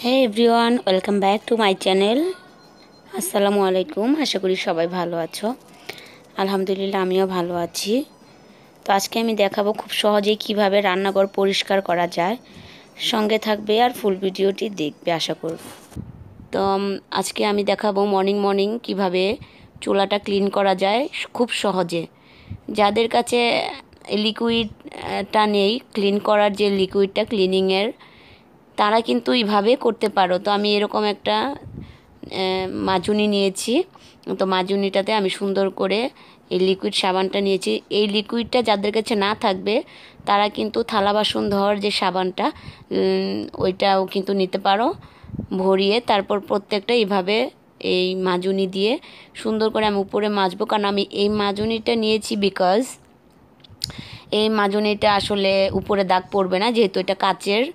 Hey everyone, welcome back to my channel. আসসালামু আলাইকুম। আশা করি সবাই ভালো আছো। আলহামদুলিল্লাহ আমিও ভালো আছি। তো আজকে আমি দেখাবো খুব সহজেই কিভাবে রান্নাঘর পরিষ্কার করা যায়। সঙ্গে থাকবে আর ফুল ভিডিওটি দেখবে আশা করব। তো আজকে আমি দেখাবো মর্নিং কিভাবে চুলাটা ক্লিন করা যায় খুব সহজে। যাদের কাছে লিকুইডটা নেই, ক্লিন করার যে লিকুইডটা ক্লিনিংয়ের, তারা কিন্তু এইভাবে করতে পারো। তো আমি এরকম একটা মাজুনি নিয়েছি। তো মাজুনিটাতে আমি সুন্দর করে এই লিকুইড সাবানটা নিয়েছি। এই লিকুইডটা যাদের কাছে না থাকবে তারা কিন্তু থালা বাসন ধোয়ার যে সাবানটা ওইটাও কিন্তু নিতে পারো, ভরিয়ে তারপর প্রত্যেকটা এইভাবে এই মাজুনি দিয়ে সুন্দর করে আমি উপরে মাজবো। কারণ আমি এই মাজুনিটা নিয়েছি বিকজ এই মাজুনিটা আসলে উপরে দাগ পড়বে না, যেহেতু এটা কাচের।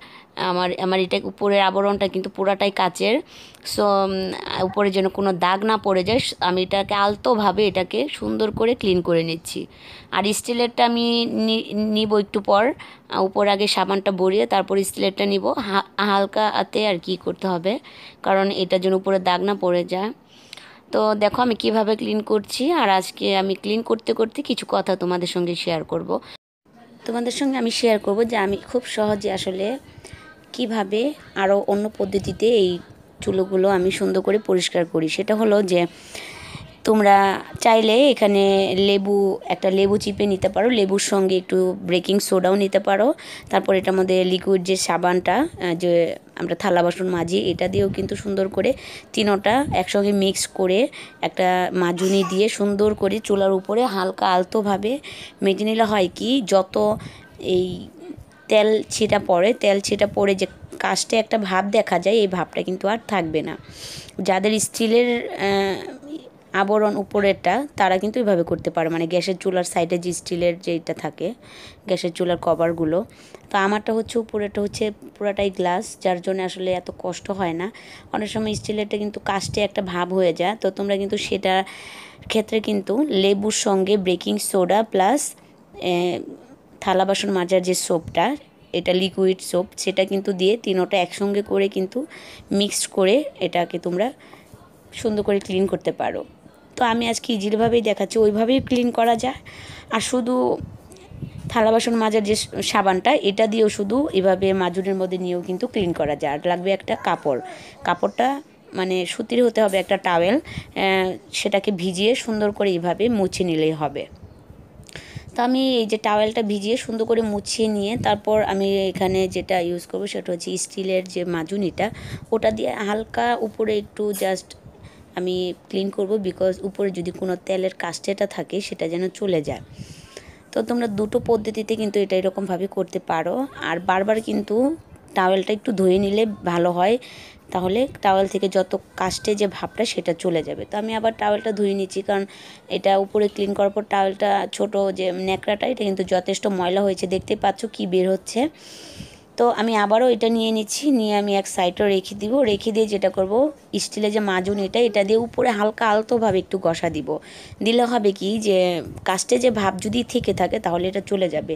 আমার এটা উপরের আবরণটা কিন্তু পুরাটাই কাচের। সো উপরে যেন কোনো দাগ না পড়ে যায়, আমি এটাকে আলতোভাবে এটাকে সুন্দর করে ক্লিন করে নিচ্ছি। আর স্টিলেরটা আমি নিব একটু পর, উপর আগে সাবানটা ভরিয়ে তারপর স্টিলেরটা নিব। হালকা হাতে আর কি করতে হবে, কারণ এটার জন্য উপরে দাগ না পড়ে যায়। তো দেখো আমি কিভাবে ক্লিন করছি। আর আজকে আমি ক্লিন করতে করতে কিছু কথা তোমাদের সঙ্গে শেয়ার করব। তোমাদের সঙ্গে আমি শেয়ার করব যে আমি খুব সহজে আসলে কিভাবে আরও অন্য পদ্ধতিতে এই চুলোগুলো আমি সুন্দর করে পরিষ্কার করি। সেটা হলো যে তোমরা চাইলে এখানে একটা লেবু চিপে নিতে পারো, লেবুর সঙ্গে একটু বেকিং সোডাও নিতে পারো। তারপর এটার মধ্যে লিকুইড যে সাবানটা যে আমরা থালা বাসন মাজি, এটা দিয়েও কিন্তু সুন্দর করে তিনোটা একসঙ্গে মিক্স করে একটা মাজুনি দিয়ে সুন্দর করে চুলার উপরে হালকা আলতোভাবে মেজে নিলে হয় কি, যত এই তেল ছিটা পড়ে যে কাস্টে একটা ভাব দেখা যায়, এই ভাবটা কিন্তু আর থাকবে না। যাদের স্টিলের আবরণ উপরেরটা, তারা কিন্তু এভাবে করতে পারে, মানে গ্যাসের চুলার সাইডে যে স্টিলের যেটা থাকে গ্যাসের চুলার কভারগুলো। তো আমারটা হচ্ছে উপরেরটা হচ্ছে পুরাটাই গ্লাস, যার জন্য আসলে এত কষ্ট হয় না। অনেক সময় স্টিলেরটা কিন্তু কাস্টে একটা ভাব হয়ে যায়। তো তোমরা কিন্তু সেটার ক্ষেত্রে কিন্তু লেবুর সঙ্গে বেকিং সোডা প্লাস থালা বাসন মাজার যে সোপটা, এটা লিকুইড সোপ, সেটা কিন্তু দিয়ে তিনোটা একসঙ্গে করে কিন্তু মিক্সড করে এটাকে তোমরা সুন্দর করে ক্লিন করতে পারো। তো আমি আজকে ইজিভাবেই দেখাচ্ছি, ওইভাবেই ক্লিন করা যায়। আর শুধু থালা বাসন মাজার যে সাবানটা, এটা দিয়েও শুধু এভাবে মাজুনের মধ্যে নিয়েও কিন্তু ক্লিন করা যায়। আর লাগবে একটা কাপড়টা মানে সুতির হতে হবে, একটা টাওয়েল, সেটাকে ভিজিয়ে সুন্দর করে এইভাবে মুছে নিলেই হবে। তো আমি এই যে টাওয়েলটা ভিজিয়ে সুন্দর করে মুছিয়ে নিয়ে তারপর আমি এখানে যেটা ইউজ করব সেটা হচ্ছে স্টিলের যে মাজুনিটা, ওটা দিয়ে হালকা উপরে একটু জাস্ট আমি ক্লিন করব, বিকজ উপরে যদি কোনো তেলের কাস্টেটা থাকে সেটা যেন চলে যায়। তো তোমরা দুটো পদ্ধতিতে কিন্তু এটা এরকমভাবে করতে পারো। আর বারবার কিন্তু টাওয়েলটা একটু ধুয়ে নিলে ভালো হয়, তাহলে টাওয়েল থেকে যত কাস্টে যে ভাবটা সেটা চলে যাবে। তো আমি আবার টাওয়েলটা ধুয়ে নিচ্ছি, কারণ এটা উপরে ক্লিন করার পর টাওয়েলটা ছোটো যে ন্যাকড়াটা, এটা কিন্তু যথেষ্ট ময়লা হয়েছে, দেখতে পাচ্ছ কি বের হচ্ছে। তো আমি আবারও এটা নিয়ে নিচ্ছি, নিয়ে আমি এক সাইডে রেখে দিয়ে যেটা করব, স্টিলের যে মাজুন এটা দিয়ে উপরে হালকা আলতোভাবে একটু ঘষা দিলে হবে কি, যে কাস্টে যে ভাব যদি থেকে থাকে তাহলে এটা চলে যাবে।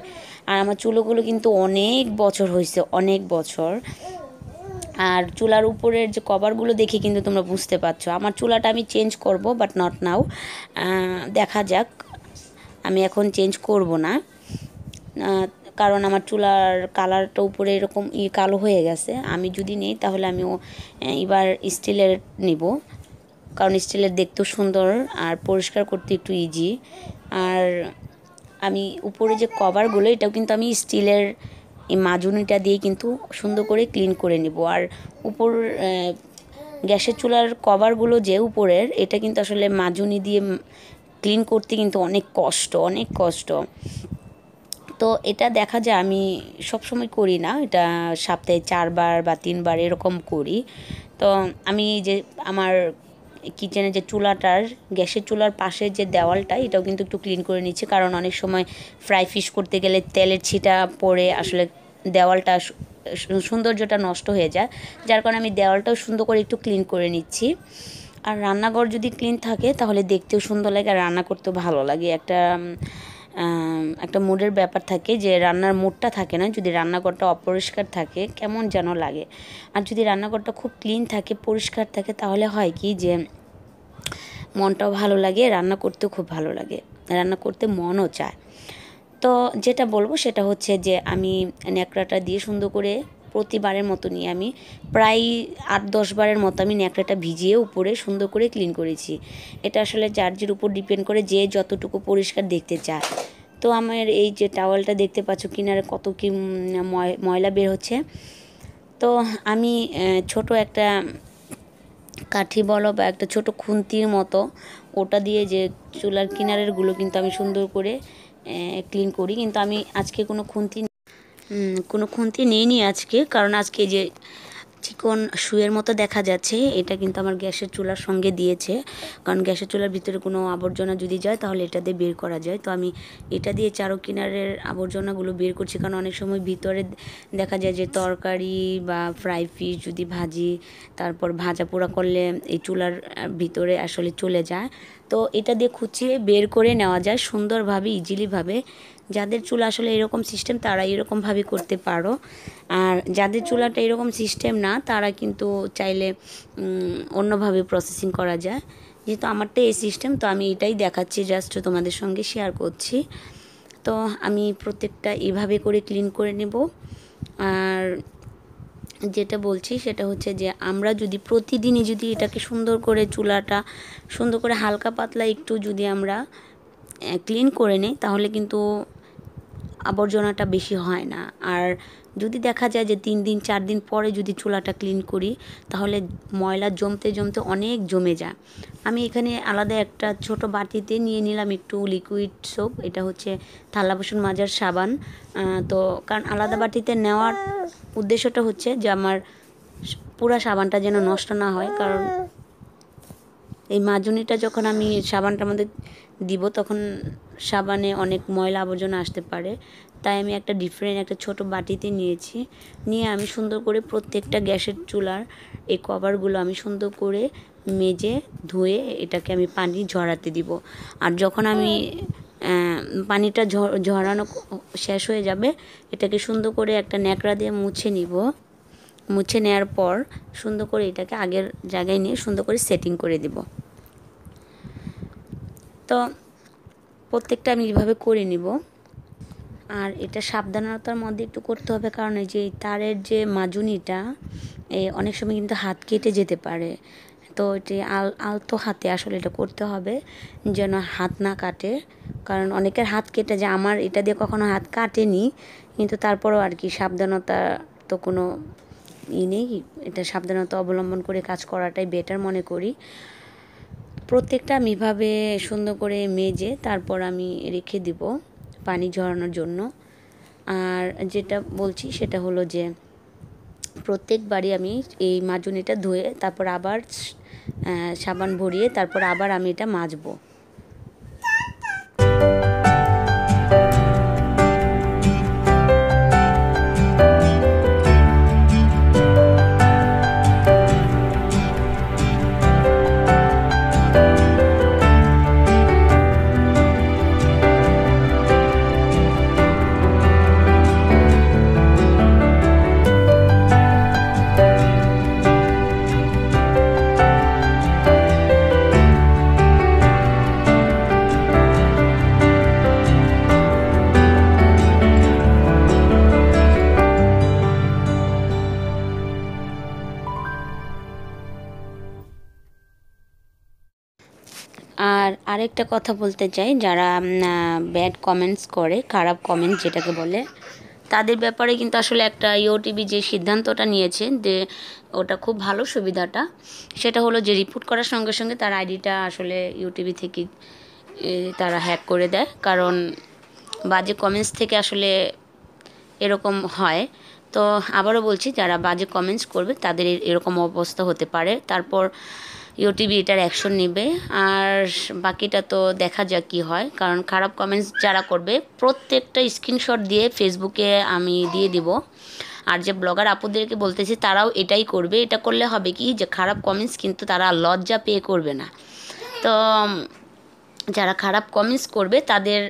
আর আমার চুলোগুলো কিন্তু অনেক বছর হয়েছে, অনেক বছর। আর চুলার উপরের যে কভারগুলো দেখে কিন্তু তোমরা বুঝতে পারছো আমার চুলাটা আমি চেঞ্জ করব, বাট নট নাও, দেখা যাক। আমি এখন চেঞ্জ করব না, কারণ আমার চুলার কালারটা উপরে এরকম কালো হয়ে গেছে। আমি যদি নেই তাহলে আমিও এবার স্টিলের নিব, কারণ স্টিলের দেখতেও সুন্দর আর পরিষ্কার করতে একটু ইজি। আর আমি উপরে যে কভারগুলো, এটাও কিন্তু আমি স্টিলের এই মাজুনিটা দিয়ে কিন্তু সুন্দর করে ক্লিন করে নেব। আর উপর গ্যাসের চুলার কভারগুলো যে উপরের, এটা কিন্তু আসলে মাজুনি দিয়ে ক্লিন করতে কিন্তু অনেক কষ্ট। তো এটা দেখা যায় আমি সবসময় করি না, এটা সপ্তাহে 4 বার বা 3 বার এরকম করি। তো আমি যে আমার কিচেনে যে গ্যাসের চুলার পাশের যে দেওয়ালটা, এটাও কিন্তু একটু ক্লিন করে নিচ্ছি, কারণ অনেক সময় ফ্রাই ফিশ করতে গেলে তেলের ছিটা পড়ে আসলে দেওয়ালটা সৌন্দর্যটা নষ্ট হয়ে যায়। যার কারণে আমি দেওয়ালটাও সুন্দর করে একটু ক্লিন করে নিচ্ছি। আর রান্নাঘর যদি ক্লিন থাকে তাহলে দেখতেও সুন্দর লাগে আর রান্না করতেও ভালো লাগে। একটা একটা মুডের ব্যাপার থাকে, যে রান্নার মুডটা থাকে না। যদি রান্নাঘরটা অপরিষ্কার থাকে কেমন যেন লাগে। আর যদি রান্নাঘরটা খুব ক্লিন থাকে, পরিষ্কার থাকে, তাহলে হয় কি যে মনটাও ভালো লাগে, রান্না করতেও খুব ভালো লাগে, রান্না করতে মনও চায়। তো যেটা বলবো সেটা হচ্ছে যে আমি ন্যাকড়াটা দিয়ে সুন্দর করে প্রতিবারের মতো নিয়ে আমি প্রায় 8-10 বারের মতো আমি ন্যাকড়াটা ভিজিয়ে উপরে সুন্দর করে ক্লিন করেছি। এটা আসলে চার্জের উপর ডিপেন্ড করে, যে যতটুকু পরিষ্কার দেখতে চায়। তো আমার এই যে টাওয়ালটা দেখতে পাচ্ছ কিনারে কত কি ময়লা বের হচ্ছে। তো আমি ছোট একটা কাঠি বলো বা একটা ছোট খুন্তির মতো, ওটা দিয়ে যে চুলার কিনারেরগুলো কিন্তু আমি সুন্দর করে ক্লিন করি। কিন্তু আমি আজকে কোনো খুন্তি নিইনি আজকে, কারণ আজকে যে চিকন শুয়ের মতো দেখা যাচ্ছে, এটা কিন্তু আমার গ্যাসের চুলার সঙ্গে দিয়েছে। কারণ গ্যাসের চুলার ভিতরে কোনো আবর্জনা যদি যায় তাহলে এটা দিয়ে বের করা যায়। তো আমি এটা দিয়ে চারো কিনারের আবর্জনাগুলো বের করছি, কারণ অনেক সময় ভিতরে দেখা যায় যে তরকারি বা ফ্রাই ফিশ যদি ভাজি, তারপর ভাজা পোড়া করলে এই চুলার ভিতরে আসলে চলে যায়। তো এটা দিয়ে খুঁচিয়ে বের করে নেওয়া যায় সুন্দরভাবে, ইজিলিভাবে। যাদের চুলা আসলে এরকম সিস্টেম তারা এরকমভাবে করতে পারো। আর যাদের চুলাটা এরকম সিস্টেম না, তারা কিন্তু চাইলে অন্যভাবে প্রসেসিং করা যায়। যেহেতু আমারটা এই সিস্টেম, তো আমি এটাই দেখাচ্ছি, জাস্ট তোমাদের সঙ্গে শেয়ার করছি। তো আমি প্রত্যেকটা এভাবে করে ক্লিন করে নেব। আর যেটা বলছি সেটা হচ্ছে যে আমরা যদি প্রতিদিনই যদি এটাকে সুন্দর করে চুলাটা সুন্দর করে হালকা পাতলা একটু যদি আমরা ক্লিন করে নিই, তাহলে কিন্তু আবর্জনাটা বেশি হয় না। আর যদি দেখা যায় যে 3 দিন 4 দিন পরে যদি চুলাটা ক্লিন করি, তাহলে ময়লা জমতে জমতে অনেক জমে যায়। আমি এখানে আলাদা একটা ছোট বাটিতে নিয়ে নিলাম একটু লিকুইড সোপ, এটা হচ্ছে থালা বাসন মাজার সাবান। তো কারণ আলাদা বাটিতে নেওয়ার উদ্দেশ্যটা হচ্ছে যে আমার পুরা সাবানটা যেন নষ্ট না হয়। কারণ এই মাজনিটা যখন আমি সাবানটার মধ্যে দিব, তখন সাবানে অনেক ময়লা আবর্জনা আসতে পারে। তাই আমি একটা ডিফারেন্ট একটা ছোট বাটিতে নিয়েছি। নিয়ে আমি সুন্দর করে প্রত্যেকটা গ্যাসের চুলার এই কভারগুলো আমি সুন্দর করে মেজে ধুয়ে এটাকে আমি পানি ঝরাতে দিব। আর যখন আমি পানিটা ঝরানো শেষ হয়ে যাবে, এটাকে সুন্দর করে একটা ন্যাকড়া দিয়ে মুছে নিব। মুছে নেওয়ার পর সুন্দর করে এটাকে আগের জায়গায় নিয়ে সুন্দর করে সেটিং করে দেব। তো প্রত্যেকটা আমি এইভাবে করে নিব। আর এটা সাবধানতার মধ্যে একটু করতে হবে, কারণ এই যে তারের যে মাজুনিটা অনেক সময় কিন্তু হাত কেটে যেতে পারে। তো এটি আলতো হাতে আসলে এটা করতে হবে, যেন হাত না কাটে। কারণ অনেকের হাত কেটে যায়, আমার এটা দিয়ে কখনো হাত কাটেনি, কিন্তু তারপরেও আর কি সাবধানতা তো কোনো নেই। এটা সাবধানতা অবলম্বন করে কাজ করাটাই বেটার মনে করি। প্রত্যেকটা আমি এভাবে সুন্দর করে মেজে তারপর আমি রেখে দিব পানি ঝরানোর জন্য। আর যেটা বলছি সেটা হলো যে প্রত্যেকবারই আমি এই মাজুনিটা ধুয়ে তারপর আবার সাবান ভরিয়ে তারপর আবার আমি এটা মাজবো। আর আরেকটা কথা বলতে চাই, যারা ব্যাড কমেন্টস করে, খারাপ কমেন্ট যেটাকে বলে, তাদের ব্যাপারে কিন্তু আসলে একটা ইউটিউবে যে সিদ্ধান্তটা নিয়েছে, যে ওটা খুব ভালো সুবিধাটা, সেটা হলো যে রিপোর্ট করার সঙ্গে সঙ্গে তার আইডিটা আসলে ইউটিউব থেকে তারা হ্যাক করে দেয়। কারণ বাজে কমেন্টস থেকে আসলে এরকম হয়। তো আবারও বলছি, যারা বাজে কমেন্টস করবে তাদের এরকম অবস্থা হতে পারে। তারপর ইউটিউব এটার অ্যাকশন নেবে। আর বাকিটা তো দেখা যাক কী হয়। কারণ খারাপ কমেন্টস যারা করবে প্রত্যেকটা স্ক্রিনশট দিয়ে ফেসবুকে আমি দিয়ে দিব। আর যে ব্লগার আপুদেরকে বলতেছি তারাও এটাই করবে। এটা করলে হবে কি, যে খারাপ কমেন্টস কিন্তু তারা লজ্জা পেয়ে করবে না। তো যারা খারাপ কমেন্টস করবে তাদের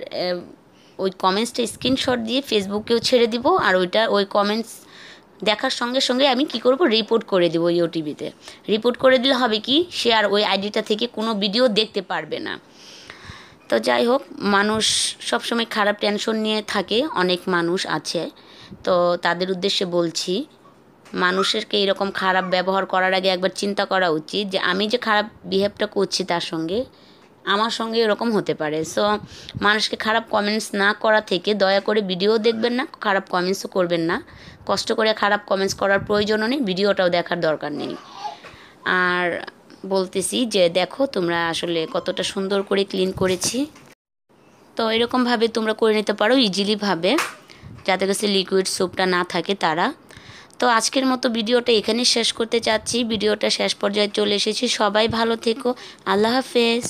ওই কমেন্টসটা স্ক্রিনশট দিয়ে ফেসবুকেও ছেড়ে দিব, আর ওই কমেন্টস দেখার সঙ্গে সঙ্গে আমি কি করব, রিপোর্ট করে দেবো ইউটিউবেতে। রিপোর্ট করে দিলে হবে কি, সে আর ওই আইডিটা থেকে কোনো ভিডিও দেখতে পারবে না। তো যাই হোক, মানুষ সবসময় খারাপ টেনশন নিয়ে থাকে, অনেক মানুষ আছে। তো তাদের উদ্দেশ্যে বলছি, মানুষেরকে এরকম খারাপ ব্যবহার করার আগে একবার চিন্তা করা উচিত যে আমি যে খারাপ বিহেভটা করছি তার সঙ্গে, আমার সঙ্গে এরকম হতে পারে। সো মানুষকে খারাপ কমেন্টস না করা থেকে দয়া করে ভিডিও দেখবেন না, খারাপ কমেন্টসও করবেন না। কষ্ট করে খারাপ কমেন্টস করার প্রয়োজনও নেই, ভিডিওটাও দেখার দরকার নেই। আর বলতেছি যে দেখো তোমরা আসলে কতটা সুন্দর করে ক্লিন করেছি। তো এরকমভাবে তোমরা করে নিতে পারো ইজিলিভাবে, যাদের কাছে লিকুইড সোপটা না থাকে তারা। তো আজকের মতো ভিডিওটা এখানেই শেষ করতে চাচ্ছি। ভিডিওটা শেষ পর্যায়ে চলে এসেছি। সবাই ভালো থেকো। আল্লাহ হাফেজ।